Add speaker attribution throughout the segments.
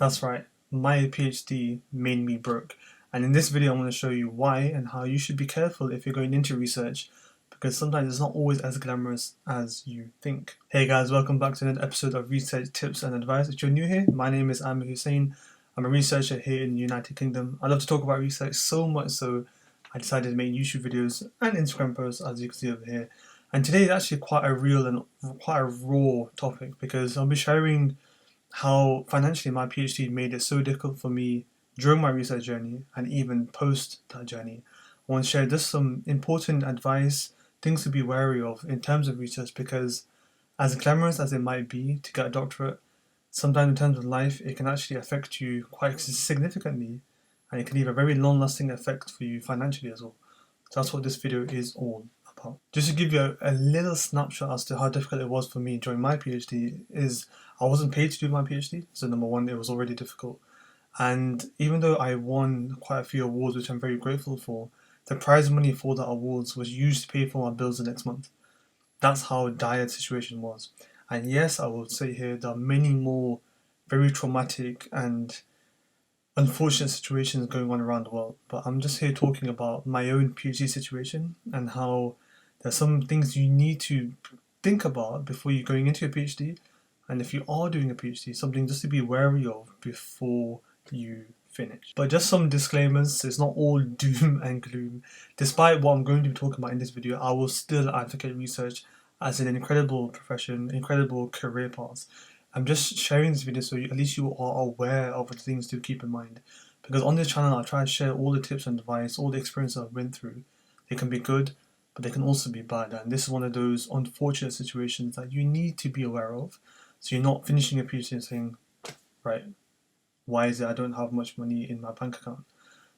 Speaker 1: That's right, my PhD made me broke. And in this video, I'm going to show you why and how you should be careful if you're going into research, because sometimes it's not always as glamorous as you think. Hey guys, welcome back to another episode of Research Tips and Advice. If you're new here, my name is Amir Hussein. I'm a researcher here in the United Kingdom. I love to talk about research so much so I decided to make YouTube videos and Instagram posts, as you can see over here. And today is actually quite a real and quite a raw topic because I'll be sharing how financially my PhD made it so difficult for me during my research journey and even post that journey. I want to share just some important advice, things to be wary of in terms of research, because as glamorous as it might be to get a doctorate, sometimes in terms of life it can actually affect you quite significantly, and it can leave a very long lasting effect for you financially as well. So that's what this video is all about. Just to give you a little snapshot as to how difficult it was for me during my PhD is I wasn't paid to do my PhD, so number one, it was already difficult. And even though I won quite a few awards, which I'm very grateful for, the prize money for the awards was used to pay for my bills the next month. That's how dire the situation was. And yes, I will say here there are many more very traumatic and unfortunate situations going on around the world, but I'm just here talking about my own PhD situation and how there's some things you need to think about before you're going into a PhD, and if you are doing a PhD, something just to be wary of before you finish. But just some disclaimers, it's not all doom and gloom. Despite what I'm going to be talking about in this video, I will still advocate research as an incredible profession, incredible career path. I'm just sharing this video so at least you are aware of the things to keep in mind. Because on this channel, I try to share all the tips and advice, all the experiences I've been through. They can be good, but they can also be bad. And this is one of those unfortunate situations that you need to be aware of. So you're not finishing a PhD and saying, right, why is it I don't have much money in my bank account?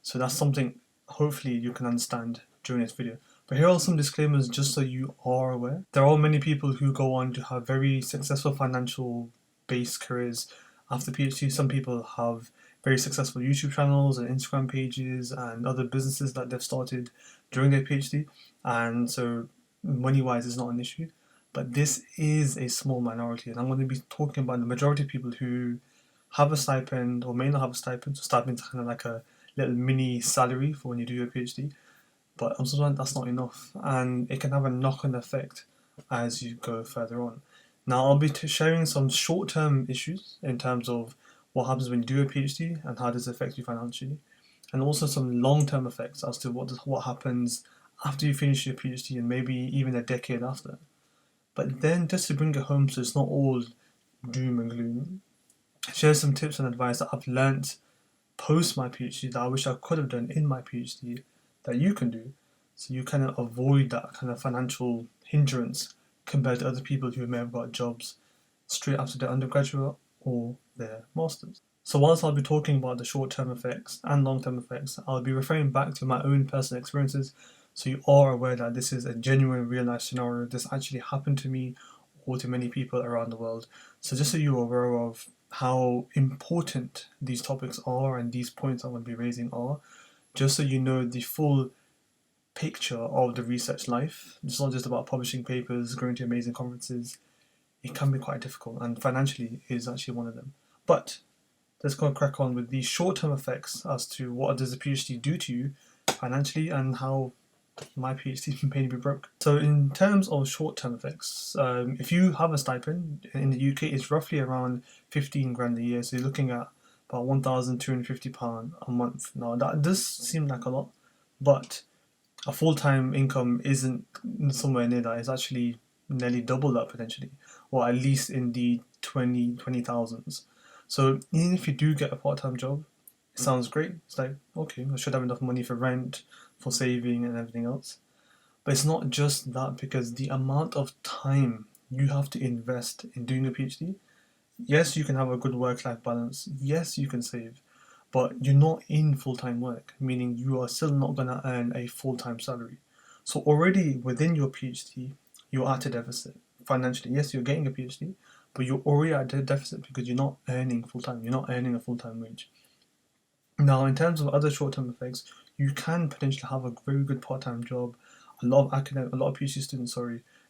Speaker 1: So that's something hopefully you can understand during this video. But here are some disclaimers just so you are aware. There are many people who go on to have very successful financial based careers after PhD. Some people have very successful YouTube channels and Instagram pages and other businesses that they've started during their PhD, and so money wise is not an issue. But this is a small minority, and I'm going to be talking about the majority of people who have a stipend or may not have a stipend. So stipend is kind of like a little mini salary for when you do your PhD, but sometimes that's not enough, and it can have a knock-on effect as you go further on. Now, I'll be sharing some short-term issues in terms of what happens when you do a PhD and how does it affect you financially, and also some long-term effects as to what happens after you finish your PhD and maybe even a decade after. But then, just to bring it home so it's not all doom and gloom, share some tips and advice that I've learnt post my PhD that I wish I could have done in my PhD that you can do, so you kind of avoid that kind of financial hindrance compared to other people who may have got jobs straight after their undergraduate or their masters. So whilst I'll be talking about the short-term effects and long-term effects, I'll be referring back to my own personal experiences so you are aware that this is a genuine real-life scenario. This actually happened to me or to many people around the world. So just so you're aware of how important these topics are and these points I'm going to be raising are, just so you know the full picture of the research life. It's not just about publishing papers, going to amazing conferences. It can be quite difficult, and financially is actually one of them. But let's go and crack on with the short-term effects as to what does a PhD do to you financially and how my PhD made me broke. So in terms of short-term effects, if you have a stipend in the UK, it's roughly around 15 grand a year. So you're looking at about £1,250 a month. Now that does seem like a lot, but a full-time income isn't somewhere near that. It's actually nearly double that potentially, or at least in the 20,000s. So even if you do get a part-time job, it sounds great. It's like, okay, I should have enough money for rent, for saving and everything else. But it's not just that, because the amount of time you have to invest in doing a PhD, yes, you can have a good work-life balance, yes, you can save, but you're not in full-time work, meaning you are still not going to earn a full-time salary. So already within your PhD, you're at a deficit financially. Yes, you're getting a PhD, but you're already at a deficit because you're not earning full-time, you're not earning a full-time wage. Now, in terms of other short-term effects, you can potentially have a very good part-time job. A lot of PhD students,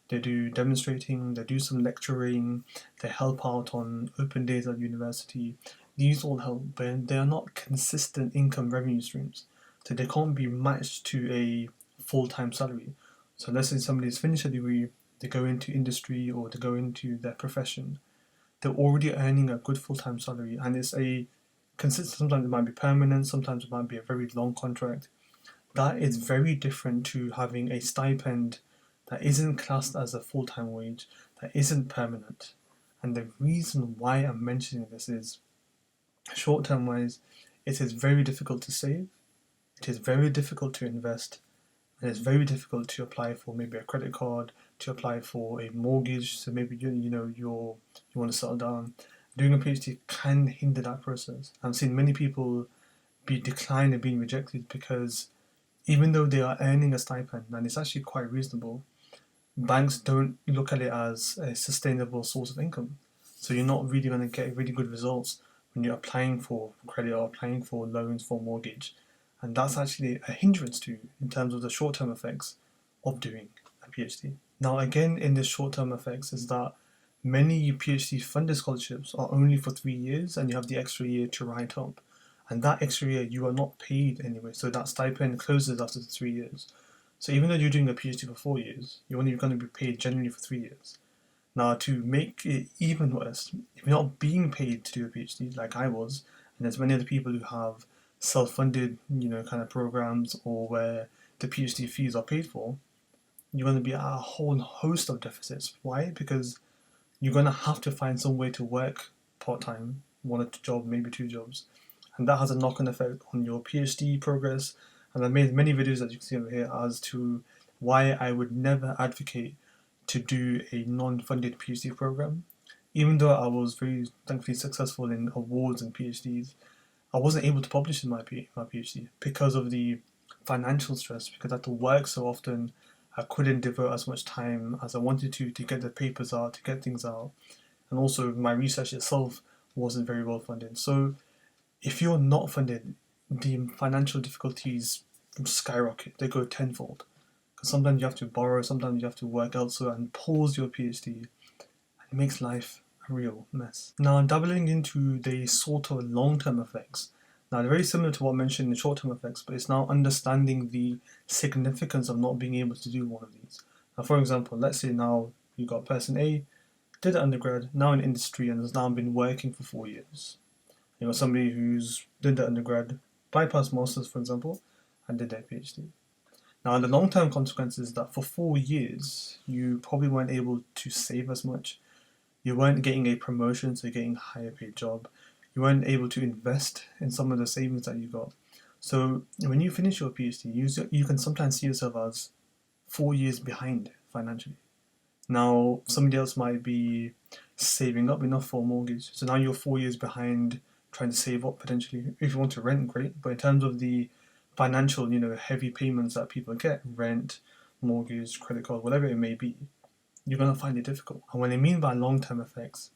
Speaker 1: they do demonstrating, they do some lecturing, they help out on open days at university, these all help, but they are not consistent income revenue streams. So they can't be matched to a full-time salary. So let's say somebody's finished a degree, they go into industry or they go into their profession, they're already earning a good full-time salary, and it's a consistent, sometimes it might be permanent, sometimes it might be a very long contract. That is very different to having a stipend that isn't classed as a full-time wage, that isn't permanent. And the reason why I'm mentioning this is, short-term wise, it is very difficult to save, it is very difficult to invest, and it's very difficult to apply for maybe a credit card, to apply for a mortgage. So maybe you want to settle down. Doing a PhD can hinder that process. I've seen many people be declined and being rejected because even though they are earning a stipend and it's actually quite reasonable, banks don't look at it as a sustainable source of income. So you're not really going to get really good results when you're applying for credit or applying for loans for mortgage. And that's actually a hindrance to you in terms of the short-term effects of doing a PhD. Now, again, in the short-term effects is that many PhD funded scholarships are only for 3 years and you have the extra year to write up. And that extra year you are not paid anyway, so that stipend closes after the 3 years. So even though you're doing a PhD for 4 years, you're only going to be paid generally for 3 years. Now, to make it even worse, if you're not being paid to do a PhD like I was, and there's many other people who have self-funded, kind of programs or where the PhD fees are paid for, you're going to be at a whole host of deficits. Why? Because you're going to have to find some way to work part-time, one job, maybe two jobs, and that has a knock-on effect on your PhD progress. And I made many videos that you can see over here as to why I would never advocate to do a non-funded PhD program. Even though I was very thankfully successful in awards and PhDs, I wasn't able to publish in my PhD because of the financial stress, because I had to work so often. I couldn't devote as much time as I wanted to get the papers out, to get things out. And also my research itself wasn't very well funded. So if you're not funded, the financial difficulties skyrocket. They go tenfold. Because sometimes you have to borrow, sometimes you have to work elsewhere and pause your PhD. And it makes life a real mess. Now, dabbling into the sort of long-term effects. Now, they're very similar to what I mentioned in the short-term effects, but it's now understanding the significance of not being able to do one of these. Now, for example, let's say now you got person A, did an undergrad, now in industry, and has now been working for 4 years. You know, somebody who's did the undergrad, bypassed masters, for example, and did their PhD. Now, the long-term consequence is that for 4 years, you probably weren't able to save as much. You weren't getting a promotion, so you're getting a higher paid job. You weren't able to invest in some of the savings that you got. So when you finish your PhD, you can sometimes see yourself as 4 years behind financially. Now, somebody else might be saving up enough for a mortgage. So now you're 4 years behind trying to save up potentially. If you want to rent, great. But in terms of the financial, heavy payments that people get, rent, mortgage, credit card, whatever it may be, you're going to find it difficult. And what I mean by long-term effects,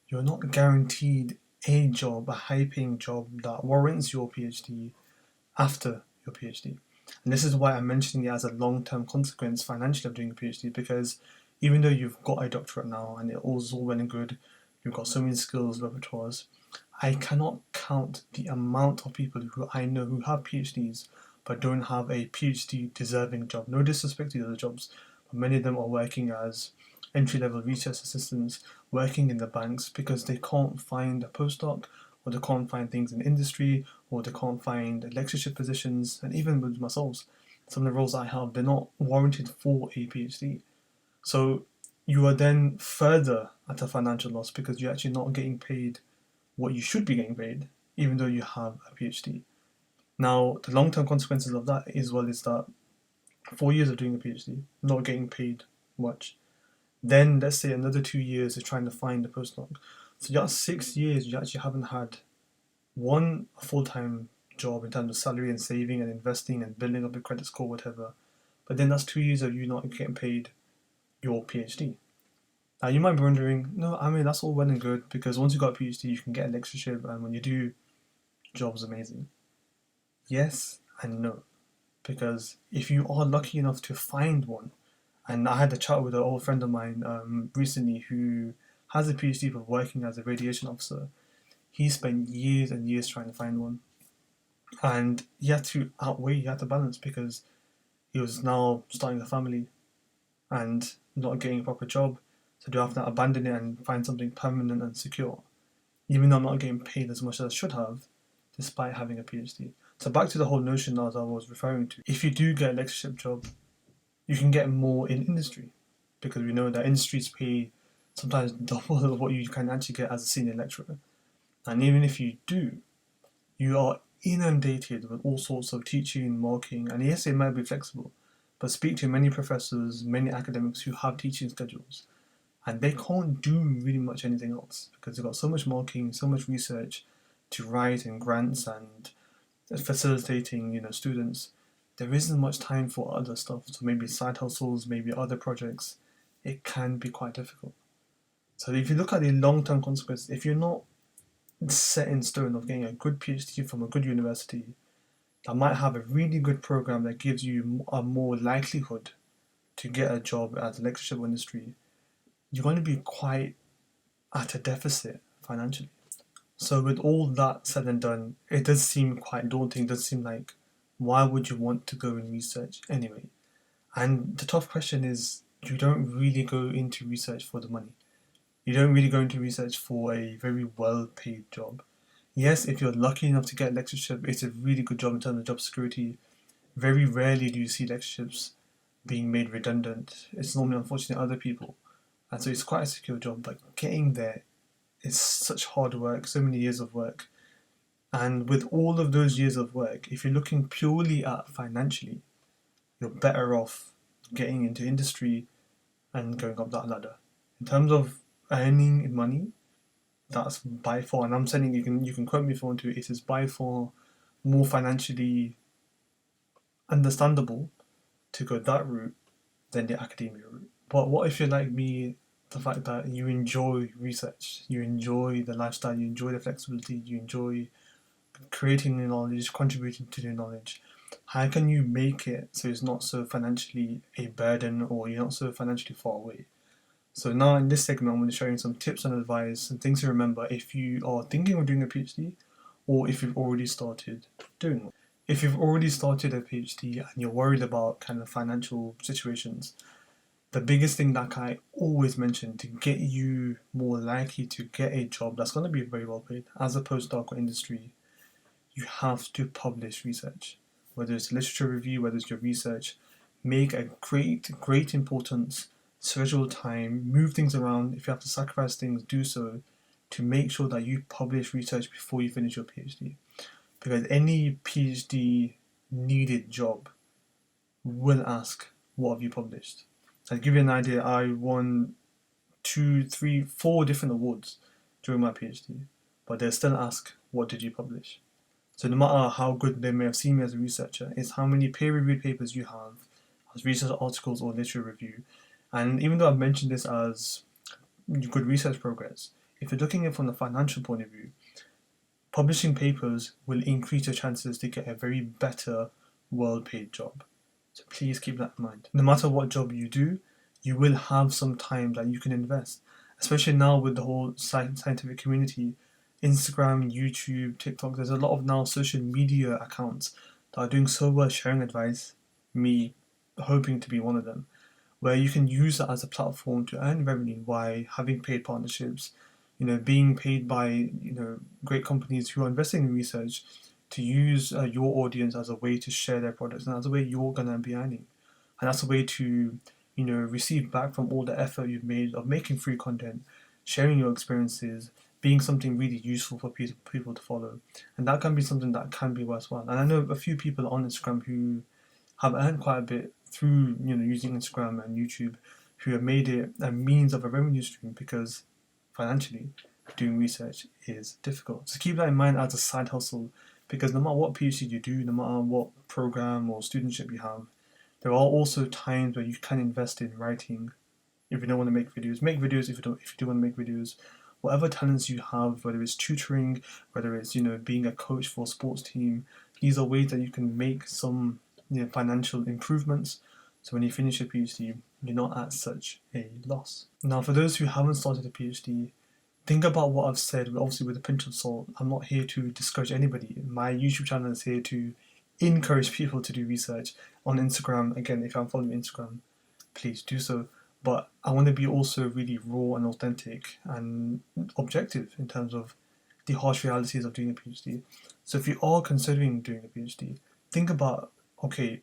Speaker 1: you're not guaranteed a job, a high-paying job that warrants your PhD after your PhD. And this is why I'm mentioning it as a long-term consequence financially of doing a PhD, because even though you've got a doctorate now and it all's all well and good, you've got so many skills, repertoires, I cannot count the amount of people who I know who have PhDs but don't have a PhD deserving job. No disrespect to the other jobs, but many of them are working as entry-level research assistants, working in the banks because they can't find a postdoc, or they can't find things in industry, or they can't find lectureship positions. And even with myself, some of the roles I have, they're not warranted for a PhD. So you are then further at a financial loss because you're actually not getting paid what you should be getting paid, even though you have a PhD. Now, the long-term consequences of that as well is that 4 years of doing a PhD, not getting paid much. Then let's say another 2 years of trying to find a postdoc. So just 6 years you actually haven't had a full-time job in terms of salary and saving and investing and building up a credit score, whatever. But then that's 2 years of you not getting paid your PhD. Now you might be wondering, no, I mean that's all well and good because once you got a PhD you can get a lectureship, and when you do, job's amazing. Yes and no. Because if you are lucky enough to find one, and I had a chat with an old friend of mine recently who has a PhD but working as a radiation officer. He spent years and years trying to find one, and he had to balance, because he was now starting a family and not getting a proper job. So do I have to abandon it and find something permanent and secure, even though I'm not getting paid as much as I should have, despite having a PhD? So back to the whole notion as I was referring to. If you do get a lectureship job, you can get more in industry, because we know that industries pay sometimes double of what you can actually get as a senior lecturer. And even if you do, you are inundated with all sorts of teaching, marking, and yes, it might be flexible, but speak to many professors, many academics who have teaching schedules, and they can't do really much anything else, because they've got so much marking, so much research to write, and grants, and facilitating, students. There isn't much time for other stuff. So maybe side hustles, maybe other projects. It can be quite difficult. So if you look at the long-term consequences, if you're not set in stone of getting a good PhD from a good university that might have a really good program that gives you a more likelihood to get a job at the lectureship industry, you're going to be quite at a deficit financially. So with all that said and done, it does seem quite daunting. It does seem like, why would you want to go and research anyway? And the tough question is, you don't really go into research for the money. You don't really go into research for a very well paid job. Yes, if you're lucky enough to get a lectureship, it's a really good job in terms of job security. Very rarely do you see lectureships being made redundant. It's normally, unfortunately, other people. And so it's quite a secure job, but getting there is such hard work, so many years of work. And with all of those years of work, if you're looking purely at financially, you're better off getting into industry and going up that ladder. In terms of earning money, that's by far, and I'm saying, you can quote me if you want to, it is by far more financially understandable to go that route than the academia route. But what if you're like me, the fact that you enjoy research, you enjoy the lifestyle, you enjoy the flexibility, you enjoy creating new knowledge, contributing to new knowledge? How can you make it so it's not so financially a burden, or you're not so financially far away? So now in this segment, I'm going to show you some tips and advice and things to remember if you are thinking of doing a PhD, or if you've already started doing one. If you've already started a PhD and you're worried about kind of financial situations, the biggest thing that I always mention to get you more likely to get a job that's going to be very well paid as a postdoc or industry, you have to publish research. Whether it's a literature review, whether it's your research, make a great importance, schedule time, move things around. If you have to sacrifice things, do so, to make sure that you publish research before you finish your PhD. Because any PhD needed job will ask, what have you published? So to give you an idea, I won 2, 3, 4 different awards during my PhD, but they'll still ask, what did you publish? So no matter how good they may have seen me as a researcher, it's how many peer-reviewed papers you have as research articles or literature review. And even though I've mentioned this as good research progress, if you're looking at it from the financial point of view, publishing papers will increase your chances to get a very better, well-paid job. So please keep that in mind. No matter what job you do, you will have some time that you can invest. Especially now with the whole scientific community, Instagram, YouTube, TikTok, there's a lot of now social media accounts that are doing so well sharing advice, me hoping to be one of them, where you can use that as a platform to earn revenue by having paid partnerships, being paid by, great companies who are investing in research to use your audience as a way to share their products, and that's a way you're going to be earning. And that's a way to, receive back from all the effort you've made of making free content, sharing your experiences, being something really useful for people to follow. And that can be something that can be worthwhile. And I know a few people on Instagram who have earned quite a bit through, using Instagram and YouTube, who have made it a means of a revenue stream, because financially doing research is difficult. So keep that in mind as a side hustle, because no matter what PhD you do, no matter what program or studentship you have, there are also times where you can invest in writing. If you don't want to make videos, make videos. If you do want to make videos, whatever talents you have, whether it's tutoring, whether it's being a coach for a sports team, these are ways that you can make some financial improvements. So when you finish your PhD, you're not at such a loss. Now, for those who haven't started a PhD, think about what I've said, obviously with a pinch of salt. I'm not here to discourage anybody. My YouTube channel is here to encourage people to do research. On Instagram, again, if I'm following Instagram, please do so. But I want to be also really raw and authentic and objective in terms of the harsh realities of doing a PhD. So if you are considering doing a PhD, think about, okay,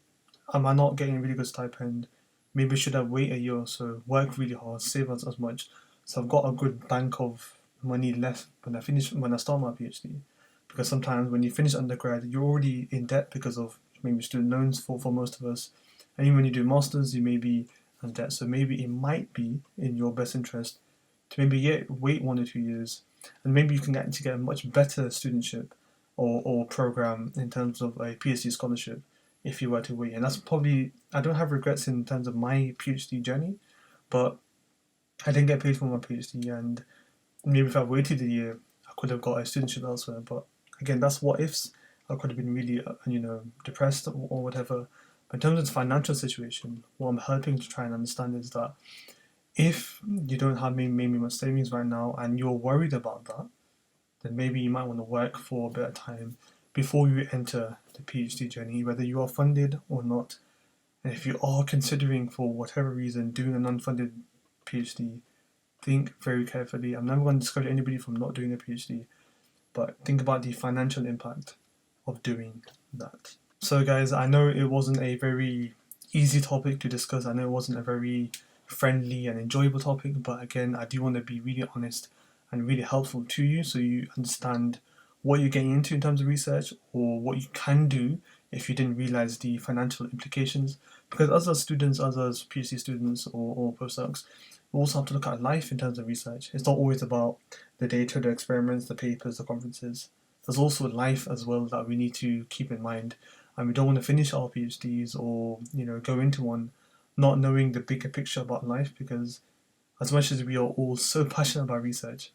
Speaker 1: am I not getting a really good stipend? Maybe should I wait a year or so, work really hard, save as much, so I've got a good bank of money left when I start my PhD. Because sometimes when you finish undergrad, you're already in debt because of maybe student loans for most of us. And even when you do masters, you may be in debt. So maybe it might be in your best interest to maybe wait 1 or 2 years, and maybe you can actually get a much better studentship or program in terms of a PhD scholarship if you were to wait. And that's probably, I don't have regrets in terms of my PhD journey, but I didn't get paid for my PhD, and maybe if I waited a year, I could have got a studentship elsewhere. But again, that's what ifs. I could have been really, depressed or whatever. But in terms of the financial situation, what I'm hoping to try and understand is that if you don't have maybe much savings right now and you're worried about that, then maybe you might want to work for a bit of time before you enter the PhD journey, whether you are funded or not. And if you are considering, for whatever reason, doing an unfunded PhD, think very carefully. I'm never going to discourage anybody from not doing a PhD, but think about the financial impact of doing that. So, guys, I know it wasn't a very easy topic to discuss. I know it wasn't a very friendly and enjoyable topic, but again, I do want to be really honest and really helpful to you so you understand what you're getting into in terms of research, or what you can do if you didn't realize the financial implications. Because as students, as PhD students or postdocs, we also have to look at life in terms of research. It's not always about the data, the experiments, the papers, the conferences. There's also life as well that we need to keep in mind. And we don't want to finish our PhDs or go into one not knowing the bigger picture about life, because as much as we are all so passionate about research,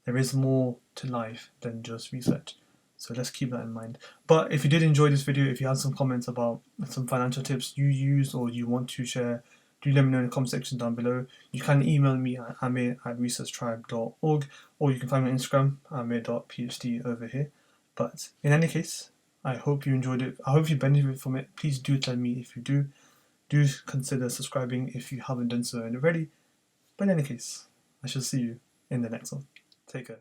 Speaker 1: there is more to life than just research. So let's keep that in mind. But if you did enjoy this video, if you had some comments about some financial tips you use or you want to share, do let me know in the comment section down below. You can email me at amir@researchtribe.org, or you can find me on Instagram, amir.phd over here. But in any case, I hope you enjoyed it. I hope you benefited from it. Please do tell me if you do. Do consider subscribing if you haven't done so already. But in any case, I shall see you in the next one. Take care.